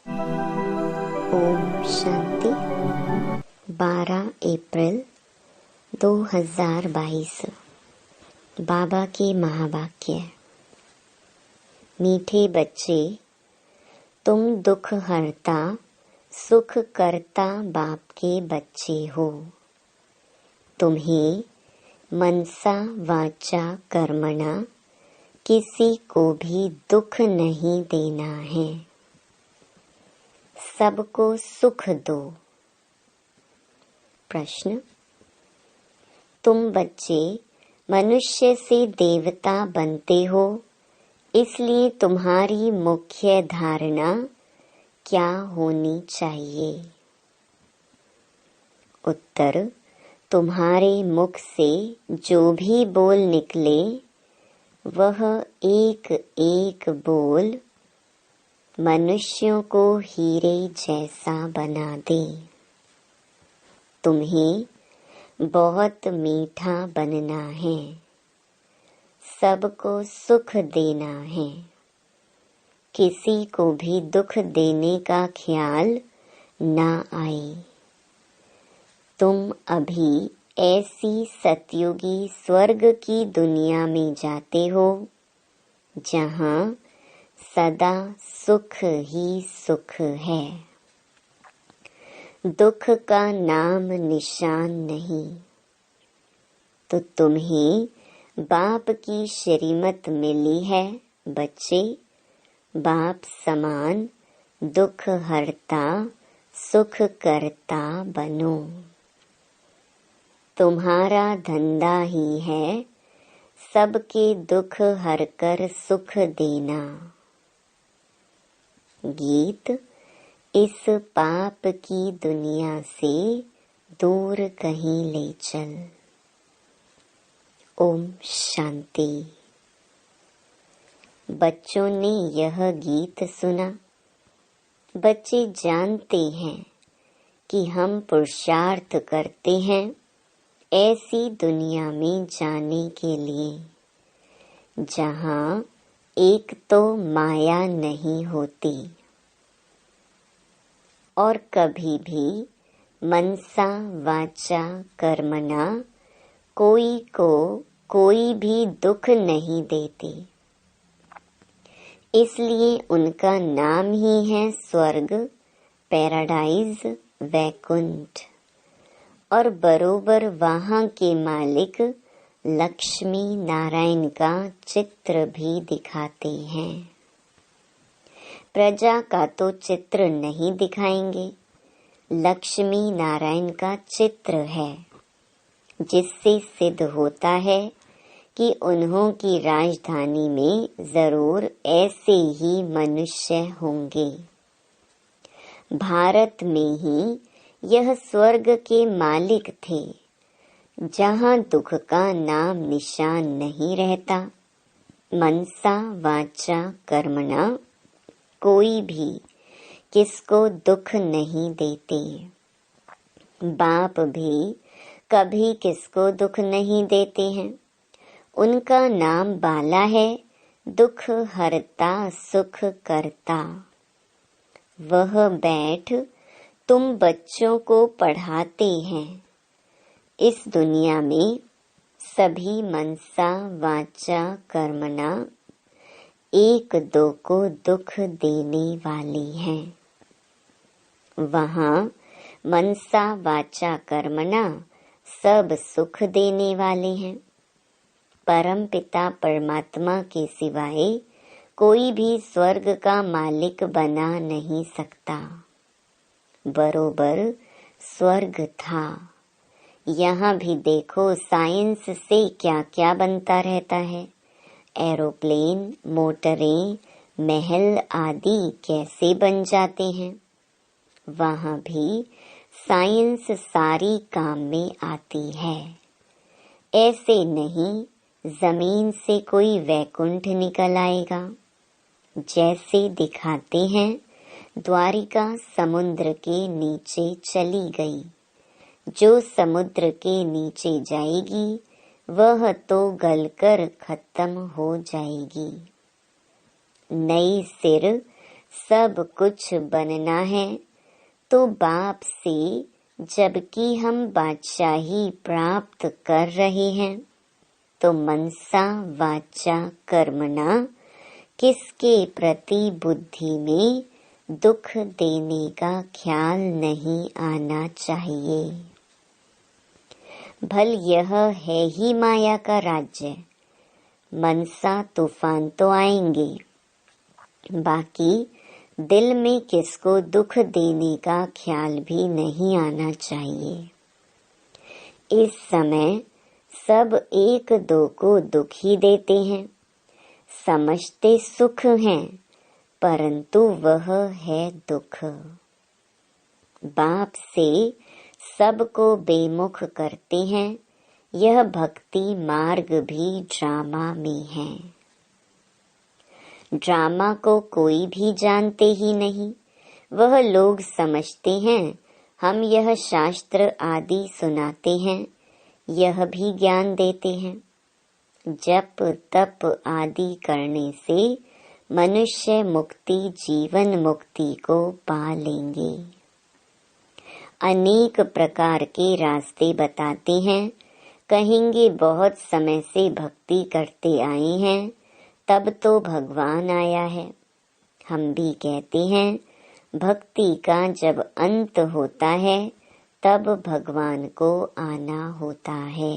ओम शांति। 12 अप्रैल 2022। बाबा के महावाक्य। मीठे बच्चे, तुम दुख हरता सुख करता बाप के बच्चे हो। तुम्हें मनसा वाचा कर्मणा किसी को भी दुख नहीं देना है। सबको सुख दो। प्रश्न: तुम बच्चे मनुष्य से देवता बनते हो, इसलिए तुम्हारी मुख्य धारणा क्या होनी चाहिए? उत्तर: तुम्हारे मुख से जो भी बोल निकले वह एक एक बोल मनुष्यों को हीरे जैसा बना दे। तुम्हें बहुत मीठा बनना है, सबको सुख देना है, किसी को भी दुख देने का ख्याल ना आए। तुम अभी ऐसी सतयुगी स्वर्ग की दुनिया में जाते हो जहाँ सदा सुख ही सुख है। दुख का नाम निशान नहीं। तो तुम्हें बाप की श्रीमत मिली है बच्चे, बाप समान दुख हरता सुख करता बनो। तुम्हारा धंधा ही है सबके दुख हरकर सुख देना। गीत: इस पाप की दुनिया से दूर कहीं ले चल। ओम शांति। बच्चों ने यह गीत सुना। बच्चे जानते हैं कि हम पुरुषार्थ करते हैं ऐसी दुनिया में जाने के लिए जहाँ एक तो माया नहीं होती और कभी भी मनसा वाचा कर्मणा कोई को कोई भी दुख नहीं देते। इसलिए उनका नाम ही है स्वर्ग, पैराडाइज, वैकुंठ। और बरोबर वहाँ के मालिक लक्ष्मी नारायण का चित्र भी दिखाते हैं। प्रजा का तो चित्र नहीं दिखाएंगे, लक्ष्मी नारायण का चित्र है, जिससे सिद्ध होता है कि उन्हों की राजधानी में जरूर ऐसे ही मनुष्य होंगे। भारत में ही यह स्वर्ग के मालिक थे, जहाँ दुख का नाम निशान नहीं रहता। मनसा वाचा कर्मणा कोई भी किसको दुख नहीं देते। बाप भी कभी किसको दुख नहीं देते हैं। उनका नाम बाला है, दुख हरता सुख करता। वह बैठ तुम बच्चों को पढ़ाते हैं। इस दुनिया में सभी मनसा वाचा कर्मणा एक दो को दुख देने वाली हैं। वहाँ मनसा वाचा कर्मणा सब सुख देने वाले हैं। परम पिता परमात्मा के सिवाय कोई भी स्वर्ग का मालिक बना नहीं सकता। बरोबर स्वर्ग था। यहाँ भी देखो साइंस से क्या क्या बनता रहता है। एरोप्लेन, मोटरें, महल आदि कैसे बन जाते हैं। वहाँ भी साइंस सारी काम में आती है। ऐसे नहीं जमीन से कोई वैकुंठ निकल आएगा। जैसे दिखाते हैं द्वारिका समुद्र के नीचे चली गई। जो समुद्र के नीचे जाएगी वह तो गलकर खत्म हो जाएगी। नई सिर सब कुछ बनना है, तो बाप से जबकि हम बादशाही प्राप्त कर रहे हैं, तो मनसा वाचा कर्मणा किसके प्रति बुद्धि में दुख देने का ख्याल नहीं आना चाहिए। भल यह है ही माया का राज्य, मनसा तूफान तो आएंगे, बाकी दिल में किसको दुख देने का ख्याल भी नहीं आना चाहिए। इस समय सब एक दो को दुख ही देते हैं, समझते सुख हैं, परंतु वह है दुख। बाप से सबको बेमुख करते हैं, यह भक्ति मार्ग भी ड्रामा में है। ड्रामा को कोई भी जानते ही नहीं, वह लोग समझते हैं हम यह शास्त्र आदि सुनाते हैं, यह भी ज्ञान देते हैं। जप तप आदि करने से मनुष्य मुक्ति जीवन मुक्ति को पा लेंगे। अनेक प्रकार के रास्ते बताते हैं, कहेंगे बहुत समय से भक्ति करते आए हैं, तब तो भगवान आया है। हम भी कहते हैं भक्ति का जब अंत होता है तब भगवान को आना होता है,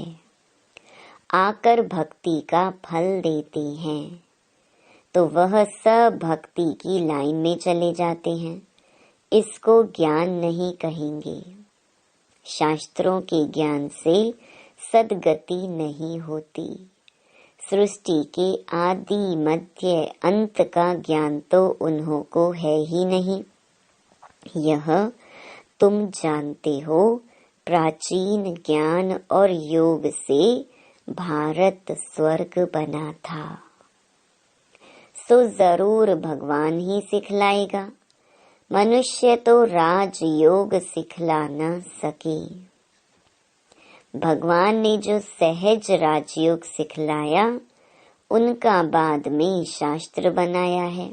आकर भक्ति का फल देते हैं। तो वह सब भक्ति की लाइन में चले जाते हैं, इसको ज्ञान नहीं कहेंगे। शास्त्रों के ज्ञान से सद्गति नहीं होती। सृष्टि के आदि मध्य अंत का ज्ञान तो उन्हों को है ही नहीं। यह तुम जानते हो, प्राचीन ज्ञान और योग से भारत स्वर्ग बना था, सो जरूर भगवान ही सिखलाएगा। मनुष्य तो राजयोग सिखला न सके। भगवान ने जो सहज राजयोग सिखलाया, उनका बाद में शास्त्र बनाया है।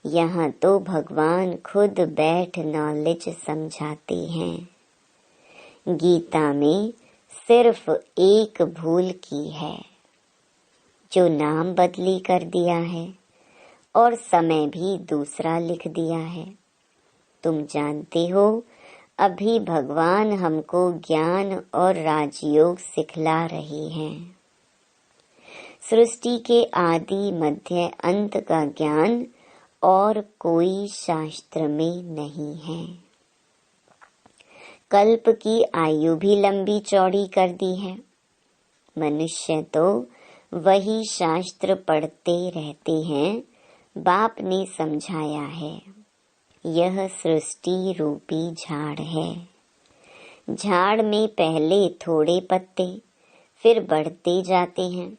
यहाँ तो भगवान खुद बैठ नॉलेज समझाते हैं। गीता में सिर्फ एक भूल की है, जो नाम बदली कर दिया है और समय भी दूसरा लिख दिया है। तुम जानते हो, अभी भगवान हमको ज्ञान और राजयोग सिखला रहे हैं। सृष्टि के आदि मध्य अंत का ज्ञान और कोई शास्त्र में नहीं है। कल्प की आयु भी लंबी चौड़ी कर दी है। मनुष्य तो वही शास्त्र पढ़ते रहते हैं, बाप ने समझाया है। यह सृष्टि रूपी झाड़ है। झाड़ में पहले थोड़े पत्ते, फिर बढ़ते जाते हैं।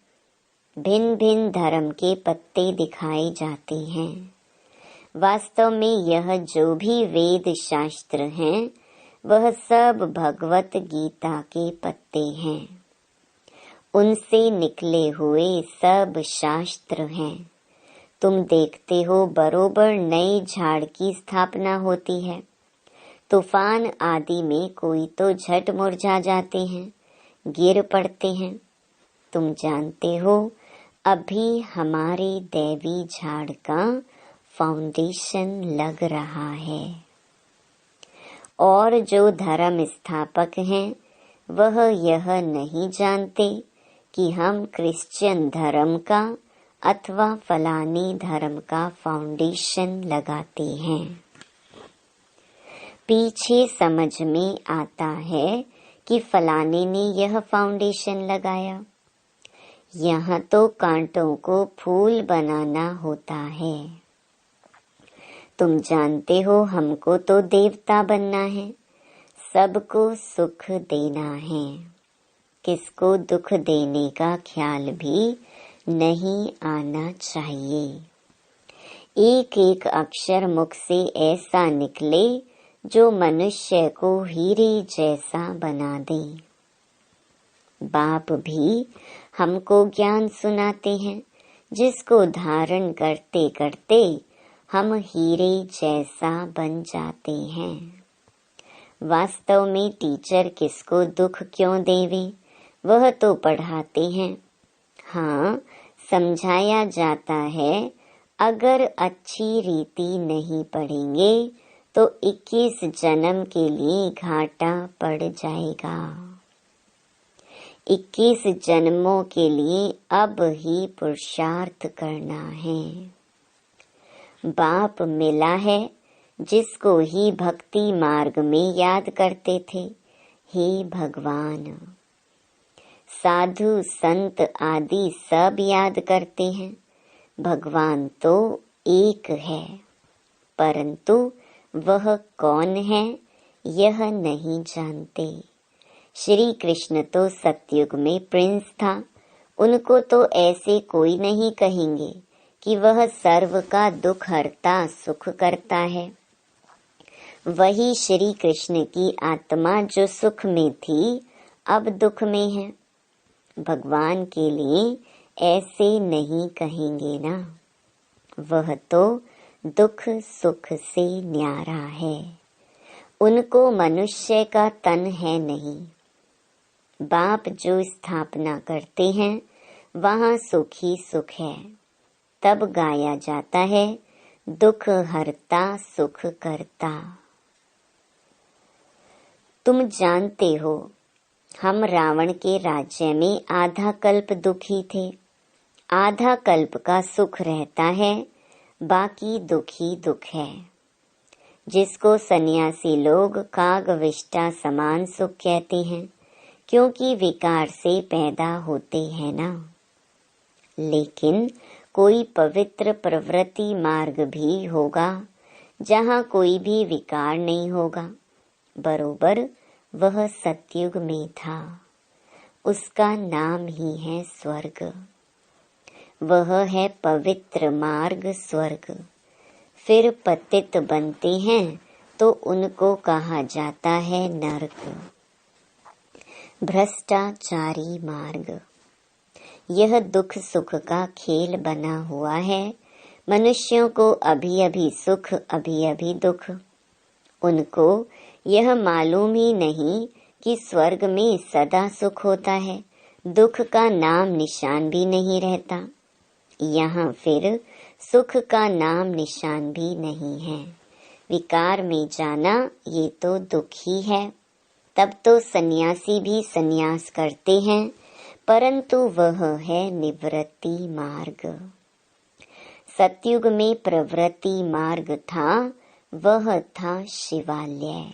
भिन्न भिन्न धर्म के पत्ते दिखाए जाते हैं। वास्तव में यह जो भी वेद शास्त्र हैं, वह सब भगवत गीता के पत्ते हैं। उनसे निकले हुए सब शास्त्र हैं। तुम देखते हो बरोबर नए झाड़ की स्थापना होती है। तूफान आदि में कोई तो झट मुरझा जाते हैं, गिर पड़ते हैं। तुम जानते हो, अभी हमारे दैवी झाड़ का फाउंडेशन लग रहा है। और जो धर्म स्थापक हैं, वह यह नहीं जानते कि हम क्रिश्चियन धर्म का अथवा फलाने धर्म का फाउंडेशन लगाते हैं। पीछे समझ में आता है कि फलाने ने यह फाउंडेशन लगाया। यहाँ तो कांटों को फूल बनाना होता है। तुम जानते हो, हमको तो देवता बनना है, सबको सुख देना है। किसको दुख देने का ख्याल भी नहीं आना चाहिए। एक एक अक्षर मुख से ऐसा निकले जो मनुष्य को हीरे जैसा बना दे। बाप भी हमको ज्ञान सुनाते हैं, जिसको धारण करते करते हम हीरे जैसा बन जाते हैं। वास्तव में टीचर किसको दुख क्यों देवे, वह तो पढ़ाते हैं। हाँ, समझाया जाता है, अगर अच्छी रीति नहीं पढ़ेंगे तो 21 जन्म के लिए घाटा पड़ जाएगा। 21 जन्मों के लिए अब ही पुरुषार्थ करना है। बाप मिला है जिसको ही भक्ति मार्ग में याद करते थे, हे भगवान। साधु संत आदि सब याद करते हैं, भगवान तो एक है, परंतु वह कौन है यह नहीं जानते। श्री कृष्ण तो सतयुग में प्रिंस था, उनको तो ऐसे कोई नहीं कहेंगे कि वह सर्व का दुख हरता सुख करता है। वही श्री कृष्ण की आत्मा जो सुख में थी अब दुख में है। भगवान के लिए ऐसे नहीं कहेंगे ना, वह तो दुख सुख से न्यारा है। उनको मनुष्य का तन है नहीं। बाप जो स्थापना करते हैं वहाँ सुख ही सुख है। तब गाया जाता है, दुख हरता सुख करता। तुम जानते हो, हम रावण के राज्य में आधा कल्प दुखी थे। आधा कल्प का सुख रहता है, बाकी दुख ही दुख है, जिसको सन्यासी लोग कागविष्टा समान सुख कहते हैं, क्योंकि विकार से पैदा होते हैं ना। लेकिन कोई पवित्र प्रवृत्ति मार्ग भी होगा जहाँ कोई भी विकार नहीं होगा। बरोबर वह सतयुग में था, उसका नाम ही है स्वर्ग। वह है पवित्र मार्ग स्वर्ग। फिर पतित बनते हैं तो उनको कहा जाता है नरक, भ्रष्टाचारी मार्ग। यह दुख सुख का खेल बना हुआ है। मनुष्यों को अभी अभी सुख, अभी अभी दुख। उनको यह मालूम ही नहीं कि स्वर्ग में सदा सुख होता है, दुख का नाम निशान भी नहीं रहता। यहाँ फिर सुख का नाम निशान भी नहीं है। विकार में जाना ये तो दुख ही है। तब तो सन्यासी भी सन्यास करते हैं, परंतु वह है निवृत्ति मार्ग। सतयुग में प्रवृत्ति मार्ग था, वह था शिवालय।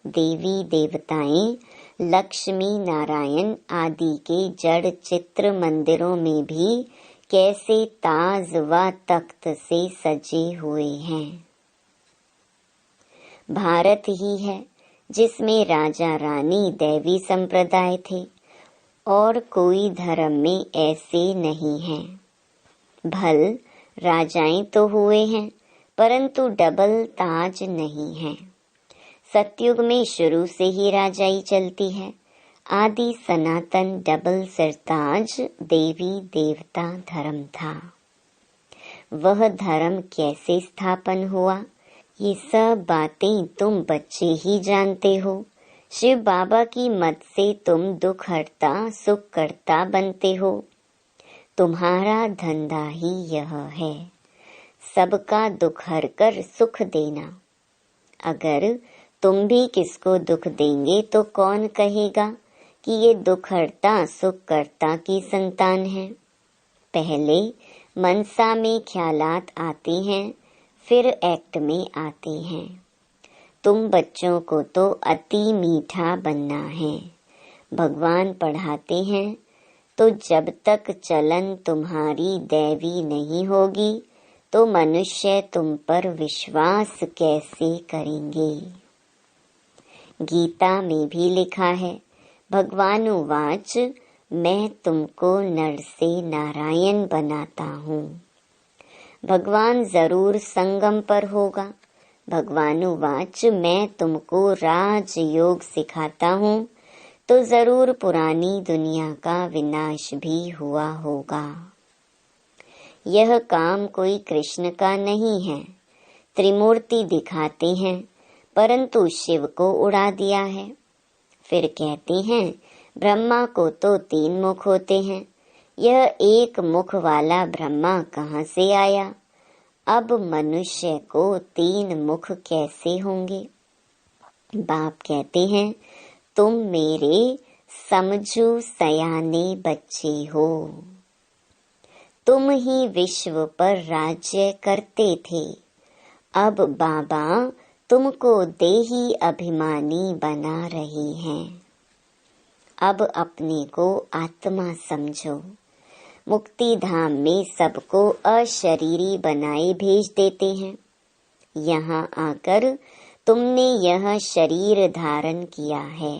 देवी देवताएं, लक्ष्मी नारायण आदि के जड़ चित्र मंदिरों में भी कैसे ताज व तख्त से सजे हुए हैं। भारत ही है जिसमें राजा रानी दैवी संप्रदाय थे, और कोई धर्म में ऐसे नहीं है। भल राजाएं तो हुए हैं, परंतु डबल ताज नहीं है। सतयुग में शुरू से ही राजाई चलती है। आदि सनातन डबल सिरताज देवी देवता धर्म था। वह धर्म कैसे स्थापन हुआ, ये सब बातें तुम बच्चे ही जानते हो। शिव बाबा की मत से तुम दुख हरता सुख करता बनते हो। तुम्हारा धंधा ही यह है, सबका दुख हर कर सुख देना। अगर तुम भी किसको दुख देंगे तो कौन कहेगा कि ये दुख हरता सुख करता की संतान है। पहले मनसा में ख्यालात आते हैं, फिर एक्ट में आते हैं। तुम बच्चों को तो अति मीठा बनना है। भगवान पढ़ाते हैं, तो जब तक चलन तुम्हारी दैवी नहीं होगी तो मनुष्य तुम पर विश्वास कैसे करेंगे। गीता में भी लिखा है, भगवानुवाच, मैं तुमको नर से नारायण बनाता हूँ। भगवान जरूर संगम पर होगा। भगवानुवाच, मैं तुमको राजयोग सिखाता हूँ, तो जरूर पुरानी दुनिया का विनाश भी हुआ होगा। यह काम कोई कृष्ण का नहीं है। त्रिमूर्ति दिखाते हैं परंतु शिव को उड़ा दिया है। फिर कहते हैं ब्रह्मा को तो 3 मुख होते हैं, यह एक मुख वाला ब्रह्मा कहाँ से आया? अब मनुष्य को 3 मुख कैसे होंगे? बाप कहते हैं तुम मेरे समझो सयाने बच्चे हो। तुम ही विश्व पर राज्य करते थे, अब बाबा तुमको देही अभिमानी बना रही हैं। अब अपने को आत्मा समझो। मुक्ति धाम में सबको अशरीरी बनाए भेज देते हैं। यहाँ आकर तुमने यह शरीर धारण किया है।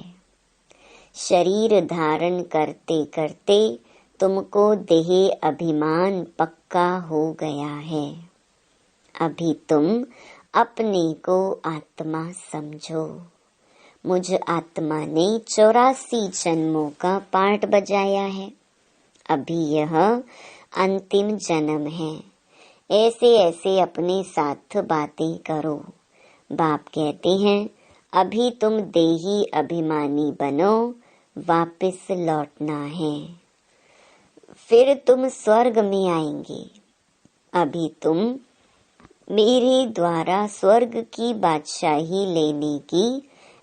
शरीर धारण करते करते तुमको देह अभिमान पक्का हो गया है। अभी तुम अपने को आत्मा समझो। मुझ आत्मा ने 84 जन्मों का पाठ बजाया है। अभी यह अंतिम जन्म है। ऐसे ऐसे अपने साथ बातें करो। बाप कहते हैं अभी तुम देही अभिमानी बनो, वापस लौटना है, फिर तुम स्वर्ग में आएंगे। अभी तुम मेरे द्वारा स्वर्ग की बादशाही लेने की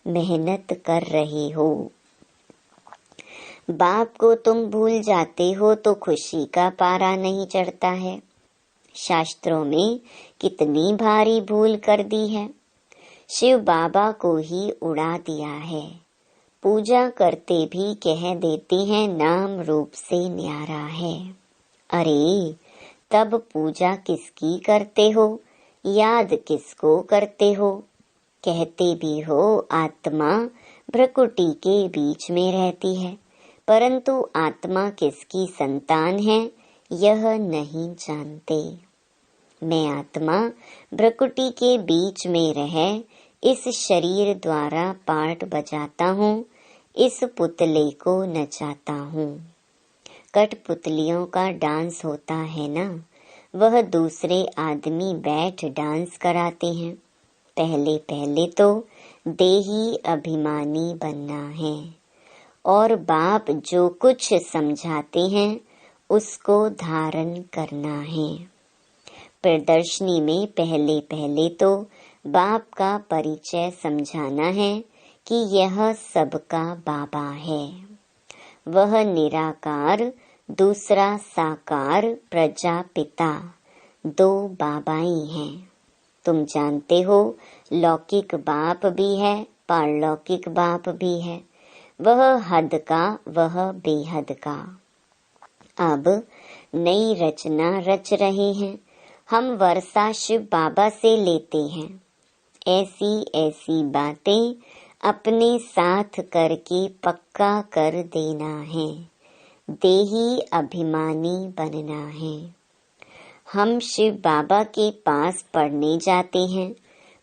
मेहनत कर रहे हो। बाप को तुम भूल जाते हो तो खुशी का पारा नहीं चढ़ता है। शास्त्रों में कितनी भारी भूल कर दी है। शिव बाबा को ही उड़ा दिया है। पूजा करते भी कह देते हैं नाम रूप से न्यारा है। अरे तब पूजा किसकी करते हो, याद किसको करते हो? कहते भी हो आत्मा भ्रकुटी के बीच में रहती है, परंतु आत्मा किसकी संतान है यह नहीं जानते। मैं आत्मा भ्रकुटी के बीच में रह इस शरीर द्वारा पाठ बजाता हूँ, इस पुतले को नचाता हूँ। कठपुतलियों का डांस होता है ना, वह दूसरे आदमी बैठ डांस कराते हैं। पहले पहले तो देही अभिमानी बनना है और बाप जो कुछ समझाते हैं उसको धारण करना है। प्रदर्शनी में पहले पहले तो बाप का परिचय समझाना है कि यह सबका बाबा है। वह निराकार, दूसरा साकार प्रजापिता, 2 बाबाई हैं। तुम जानते हो लौकिक बाप भी है, पारलौकिक बाप भी है। वह हद का, वह बेहद का। अब नई रचना रच रहे हैं। हम वर्षा शिव बाबा से लेते हैं। ऐसी ऐसी बातें अपने साथ करके पक्का कर देना है। देही अभिमानी बनना है। हम शिव बाबा के पास पढ़ने जाते हैं।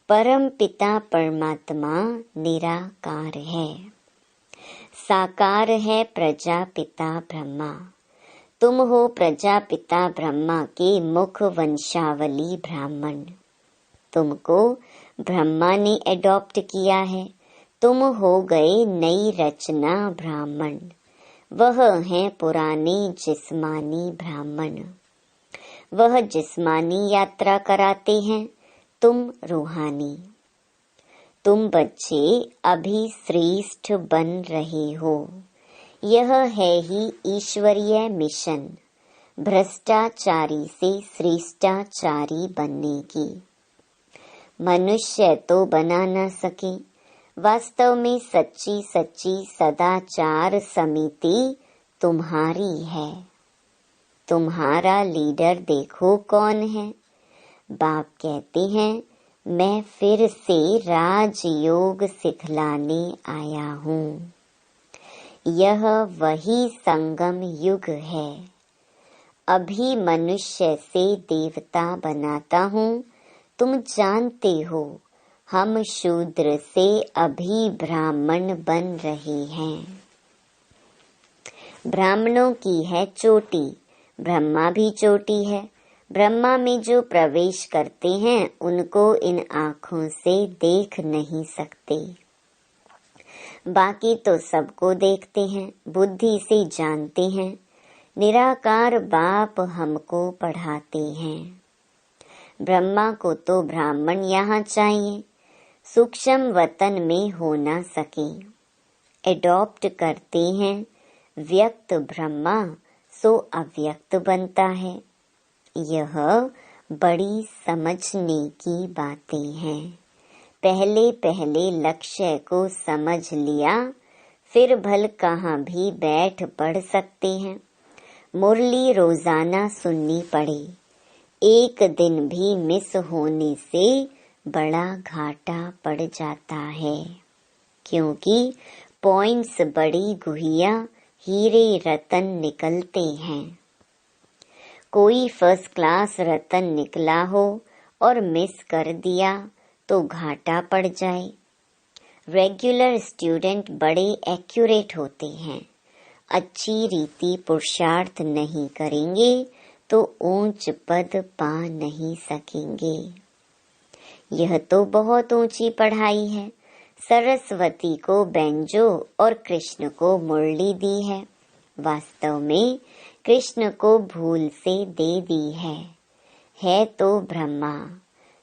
परम पिता परमात्मा निराकार है, साकार है प्रजापिता ब्रह्मा। तुम हो प्रजापिता ब्रह्मा के मुख वंशावली ब्राह्मण। तुमको ब्रह्मा ने एडॉप्ट किया है। तुम हो गए नई रचना ब्राह्मण। वह हैं पुराने जिस्मानी ब्राह्मण। वह जिस्मानी यात्रा कराते हैं, तुम रूहानी। तुम बच्चे अभी श्रेष्ठ बन रहे हो। यह है ही ईश्वरीय मिशन, भ्रष्टाचारी से श्रेष्ठाचारी बनने की। मनुष्य तो बना न सके, वास्तव में सच्ची सच्ची सदाचार समिति तुम्हारी है। तुम्हारा लीडर देखो कौन है। बाप कहते हैं मैं फिर से राजयोग सिखलाने आया हूँ। यह वही संगम युग है। अभी मनुष्य से देवता बनाता हूँ। तुम जानते हो हम शूद्र से अभी ब्राह्मण बन रहे हैं। ब्राह्मणों की है चोटी, ब्रह्मा भी चोटी है। ब्रह्मा में जो प्रवेश करते हैं उनको इन आँखों से देख नहीं सकते। बाकी तो सबको देखते हैं, बुद्धि से जानते हैं। निराकार बाप हमको पढ़ाते हैं। ब्रह्मा को तो ब्राह्मण यहाँ चाहिए, सूक्ष्म वतन में हो ना सके। एडॉप्ट करते हैं व्यक्त ब्रह्मा, सो अव्यक्त बनता है। यह बड़ी समझने की बातें हैं। पहले पहले लक्ष्य को समझ लिया, फिर भल कहाँ भी बैठ पढ़ सकते हैं। मुरली रोजाना सुननी पड़े, एक दिन भी मिस होने से बड़ा घाटा पड़ जाता है, क्योंकि पॉइंट्स बड़ी गुहिया हीरे रतन निकलते हैं। कोई फर्स्ट क्लास रतन निकला हो और मिस कर दिया तो घाटा पड़ जाए। रेगुलर स्टूडेंट बड़े एक्यूरेट होते हैं। अच्छी रीति पुरुषार्थ नहीं करेंगे तो ऊंच पद पा नहीं सकेंगे। यह तो बहुत ऊंची पढ़ाई है। सरस्वती को बेंजो और कृष्ण को मुरली दी है। वास्तव में कृष्ण को भूल से दे दी है तो ब्रह्मा।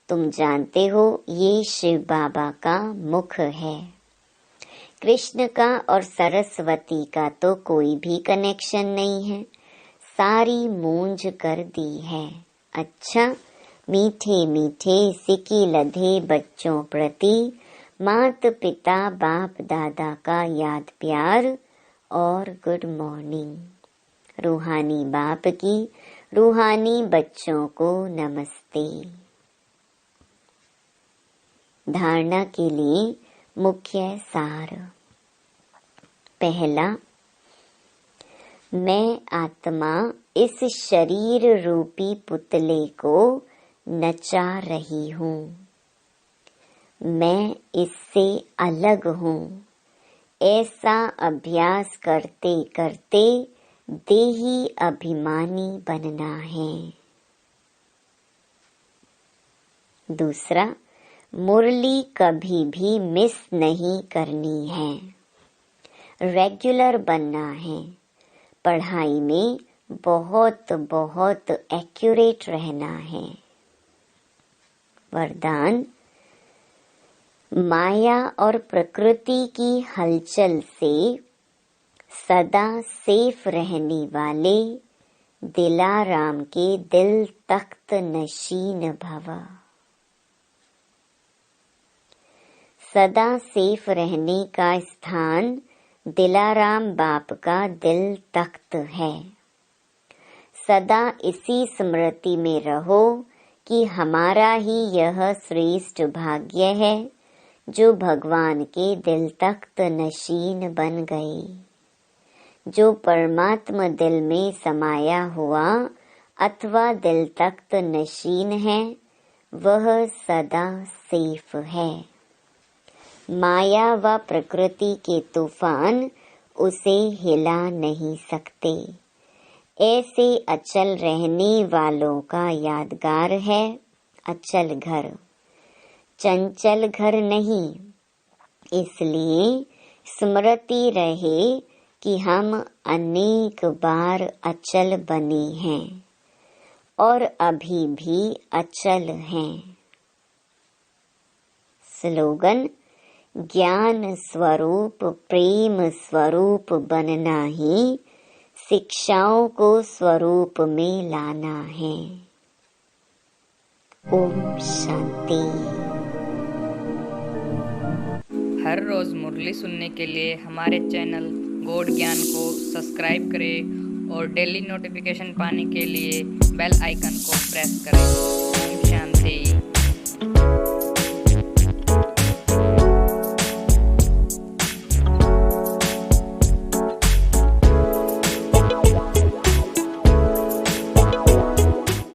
तुम जानते हो ये शिव बाबा का मुख है। कृष्ण का और सरस्वती का तो कोई भी कनेक्शन नहीं है, सारी मूंज कर दी है। अच्छा, मीठे मीठे सिकी लधे बच्चों प्रति मात पिता बाप दादा का याद प्यार और गुड मॉर्निंग। रूहानी बाप की रूहानी बच्चों को नमस्ते। धारणा के लिए मुख्य सार। पहला, मैं आत्मा इस शरीर रूपी पुतले को नचा रही हूँ। मैं इससे अलग हूँ। ऐसा अभ्यास करते करते देही अभिमानी बनना है। दूसरा, मुरली कभी भी मिस नहीं करनी है। रेगुलर बनना है। पढ़ाई में बहुत बहुत एक्यूरेट रहना है। वरदान, माया और प्रकृति की हलचल से सदा सेफ रहने वाले दिलाराम के दिल तख्त नशीन भव। सदा सेफ रहने का स्थान दिलाराम बाप का दिल तख्त है। सदा इसी स्मृति में रहो कि हमारा ही यह श्रेष्ठ भाग्य है जो भगवान के दिल तख्त नशीन बन गए। जो परमात्मा दिल में समाया हुआ अथवा दिल तख्त नशीन है, वह सदा सेफ है। माया व प्रकृति के तूफान उसे हिला नहीं सकते। ऐसे अचल रहने वालों का यादगार है अचल घर, चंचल घर नहीं। इसलिए स्मृति रहे कि हम अनेक बार अचल बने हैं और अभी भी अचल हैं। स्लोगन, ज्ञान स्वरूप प्रेम स्वरूप बनना ही शिक्षाओं को स्वरूप में लाना है। ओम शांति। हर रोज मुरली सुनने के लिए हमारे चैनल गॉड ज्ञान को सब्सक्राइब करें और डेली नोटिफिकेशन पाने के लिए बेल आइकन को प्रेस करें। ओम शांति।